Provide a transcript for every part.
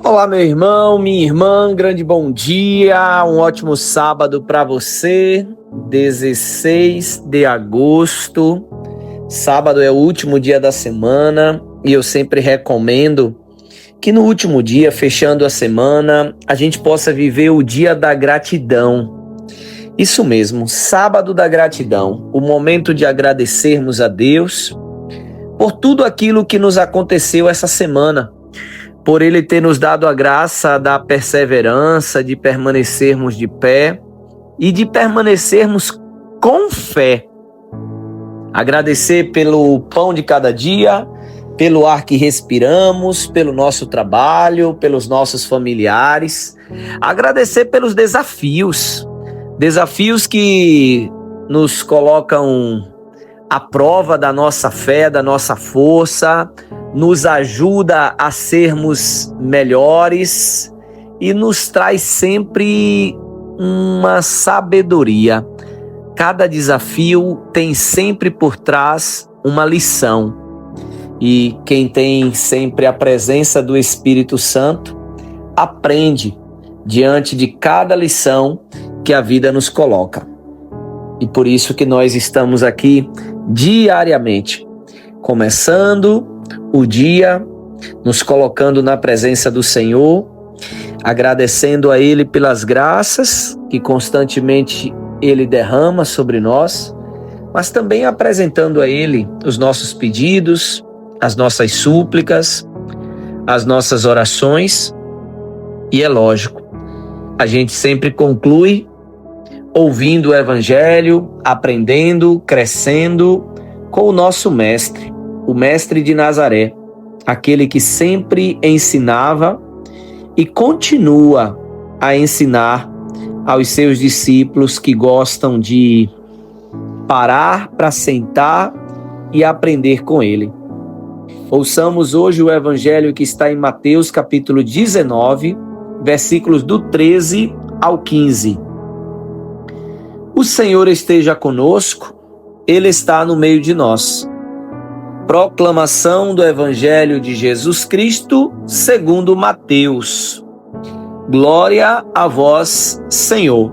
Olá, meu irmão, minha irmã, grande bom dia, um ótimo sábado para você, 16 de agosto, sábado é o último dia da semana e eu sempre recomendo que no último dia, fechando a semana, a gente possa viver o dia da gratidão. Isso mesmo, sábado da gratidão, o momento de agradecermos a Deus por tudo aquilo que nos aconteceu essa semana, por Ele ter nos dado a graça da perseverança, de permanecermos de pé e de permanecermos com fé. Agradecer pelo pão de cada dia, pelo ar que respiramos, pelo nosso trabalho, pelos nossos familiares. Agradecer pelos desafios que nos colocam à prova da nossa fé, da nossa força, nos ajuda a sermos melhores e nos traz sempre uma sabedoria. Cada desafio tem sempre por trás uma lição. E quem tem sempre a presença do Espírito Santo aprende diante de cada lição que a vida nos coloca. E por isso que nós estamos aqui diariamente, começando o dia, nos colocando na presença do Senhor, agradecendo a Ele pelas graças que constantemente Ele derrama sobre nós, mas também apresentando a Ele os nossos pedidos, as nossas súplicas, as nossas orações. E é lógico, a gente sempre conclui ouvindo o Evangelho, aprendendo, crescendo com o nosso Mestre, o Mestre de Nazaré, aquele que sempre ensinava e continua a ensinar aos seus discípulos que gostam de parar para sentar e aprender com ele. Ouçamos hoje o Evangelho que está em Mateus capítulo 19, versículos do 13 ao 15. O Senhor esteja conosco, Ele está no meio de nós. Proclamação do Evangelho de Jesus Cristo segundo Mateus. Glória a vós, Senhor.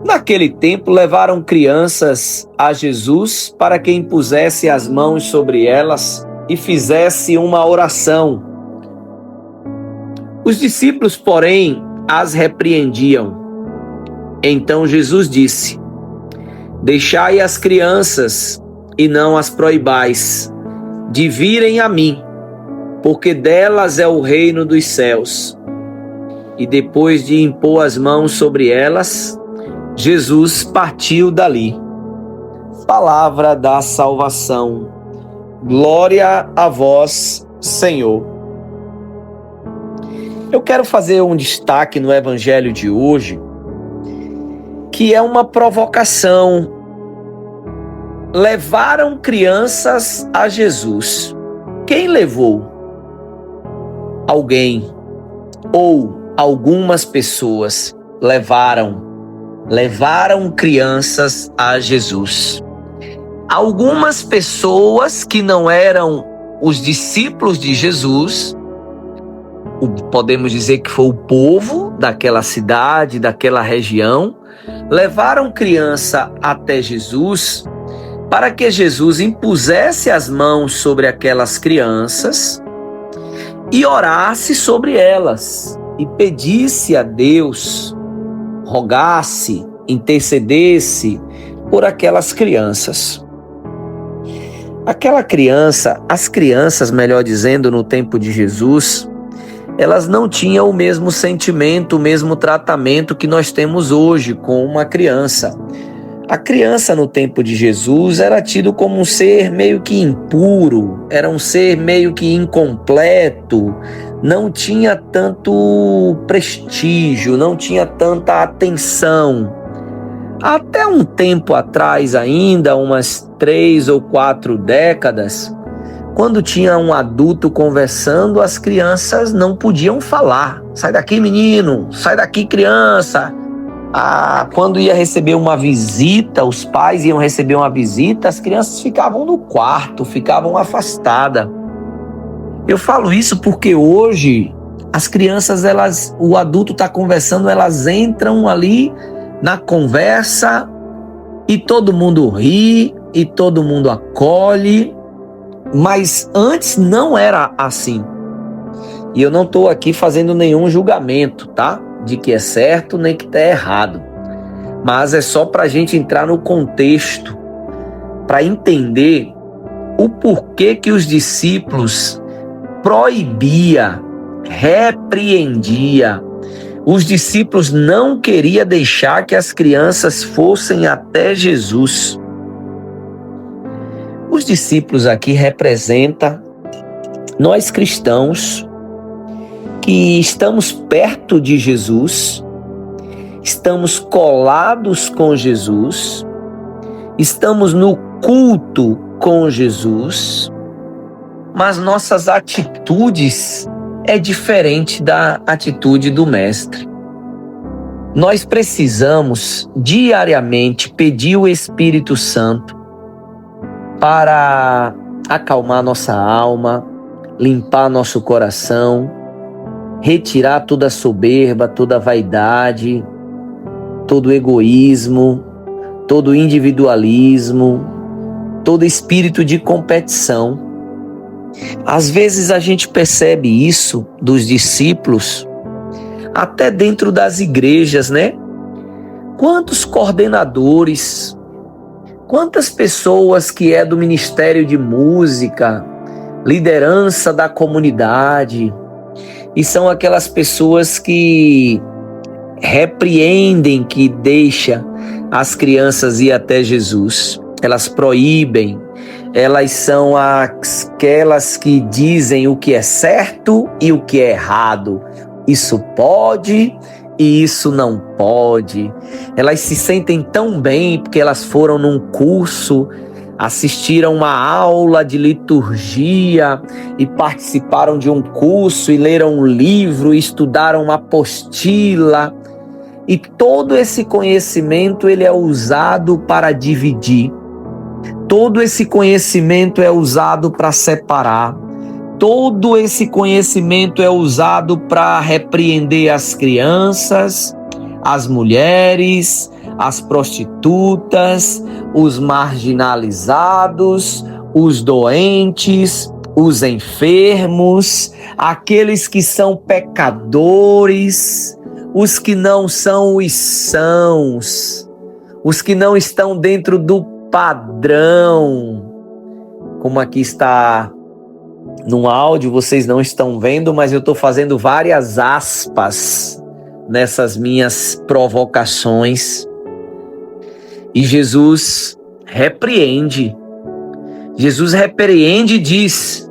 Naquele tempo levaram crianças a Jesus para que impusesse as mãos sobre elas e fizesse uma oração. Os discípulos, porém, as repreendiam. Então Jesus disse: Deixai as crianças e não as proibais de virem a mim, porque delas é o reino dos céus. E depois de impor as mãos sobre elas, Jesus partiu dali. Palavra da salvação. Glória a vós, Senhor. Eu quero fazer um destaque no Evangelho de hoje, que é uma provocação. Levaram crianças a Jesus. Quem levou? Alguém ou algumas pessoas levaram crianças a Jesus. Algumas pessoas que não eram os discípulos de Jesus, podemos dizer que foi o povo daquela cidade, daquela região, levaram criança até Jesus para que Jesus impusesse as mãos sobre aquelas crianças e orasse sobre elas e pedisse a Deus, rogasse, intercedesse por aquelas crianças. As crianças, melhor dizendo, no tempo de Jesus, elas não tinham o mesmo sentimento, o mesmo tratamento que nós temos hoje com uma criança. A criança no tempo de Jesus era tido como um ser meio que impuro, era um ser meio que incompleto, não tinha tanto prestígio, não tinha tanta atenção. Até um tempo atrás ainda, umas 3 ou 4 décadas, quando tinha um adulto conversando, as crianças não podiam falar. Sai daqui, menino, sai daqui, criança. Quando ia receber uma visita, os pais iam receber uma visita, as crianças ficavam no quarto, ficavam afastadas. Eu falo isso porque hoje As crianças, o adulto está conversando, elas entram ali na conversa e todo mundo ri e todo mundo acolhe, mas antes não era assim. E eu não estou aqui fazendo nenhum julgamento, tá? De que é certo nem que é errado. Mas é só para a gente entrar no contexto, para entender o porquê que os discípulos proibia, repreendia. Os discípulos não queriam deixar que as crianças fossem até Jesus. Os discípulos aqui representam nós cristãos que estamos perto de Jesus, estamos colados com Jesus, estamos no culto com Jesus, mas nossas atitudes é diferente da atitude do Mestre. Nós precisamos diariamente pedir o Espírito Santo para acalmar nossa alma, limpar nosso coração, retirar toda a soberba, toda a vaidade, todo o egoísmo, todo o individualismo, todo espírito de competição. Às vezes a gente percebe isso dos discípulos, até dentro das igrejas, né? Quantos coordenadores, quantas pessoas que é do Ministério de Música, liderança da comunidade, e são aquelas pessoas que repreendem, que deixam as crianças ir até Jesus. Elas proíbem, elas são aquelas que dizem o que é certo e o que é errado. Isso pode e isso não pode. Elas se sentem tão bem porque elas foram num curso, assistiram uma aula de liturgia e participaram de um curso e leram um livro, e estudaram uma apostila. E todo esse conhecimento ele é usado para dividir. Todo esse conhecimento é usado para separar. Todo esse conhecimento é usado para repreender as crianças, as mulheres, as prostitutas, os marginalizados, os doentes, os enfermos, aqueles que são pecadores, os que não são os sãos, os que não estão dentro do padrão. Como aqui está no áudio, vocês não estão vendo, mas eu estou fazendo várias aspas nessas minhas provocações. E Jesus repreende. Jesus repreende e diz: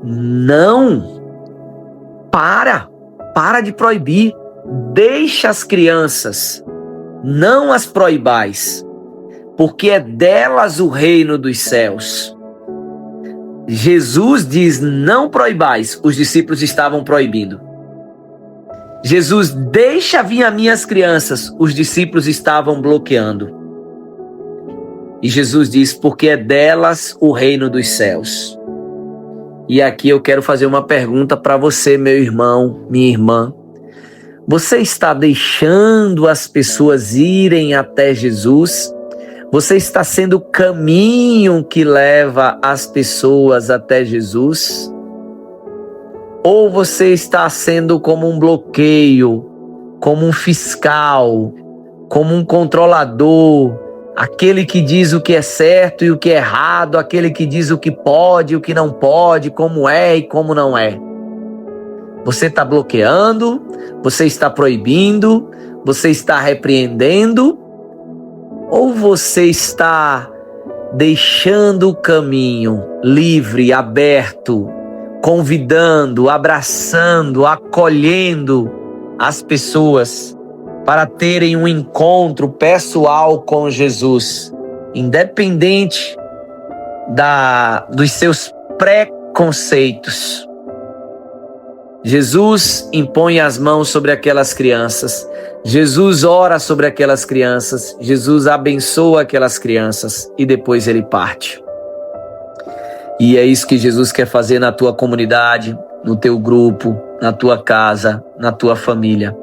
não, para de proibir. Deixa as crianças, não as proibais, porque é delas o reino dos céus. Jesus diz: não proibais. Os discípulos estavam proibindo. Jesus: deixa vir as minhas crianças. Os discípulos estavam bloqueando. E Jesus diz: porque é delas o reino dos céus. E aqui eu quero fazer uma pergunta para você, meu irmão, minha irmã. Você está deixando as pessoas irem até Jesus? Você está sendo o caminho que leva as pessoas até Jesus? Ou você está sendo como um bloqueio, como um fiscal, como um controlador, aquele que diz o que é certo e o que é errado, aquele que diz o que pode e o que não pode, como é e como não é? Você está bloqueando, você está proibindo, você está repreendendo, ou você está deixando o caminho livre, aberto, convidando, abraçando, acolhendo as pessoas para terem um encontro pessoal com Jesus, independente dos seus preconceitos? Jesus impõe as mãos sobre aquelas crianças, Jesus ora sobre aquelas crianças, Jesus abençoa aquelas crianças e depois ele parte. E é isso que Jesus quer fazer na tua comunidade, no teu grupo, na tua casa, na tua família.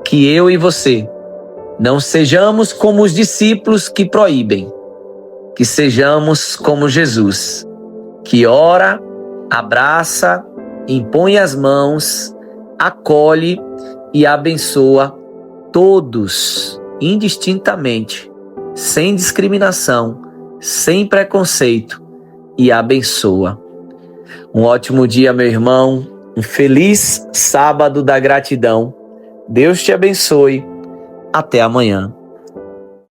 Que eu e você não sejamos como os discípulos que proíbem, que sejamos como Jesus, que ora, abraça, impõe as mãos, acolhe e abençoa todos, indistintamente, sem discriminação, sem preconceito, e abençoa. Um ótimo dia, meu irmão, um feliz sábado da gratidão. Deus te abençoe. Até amanhã.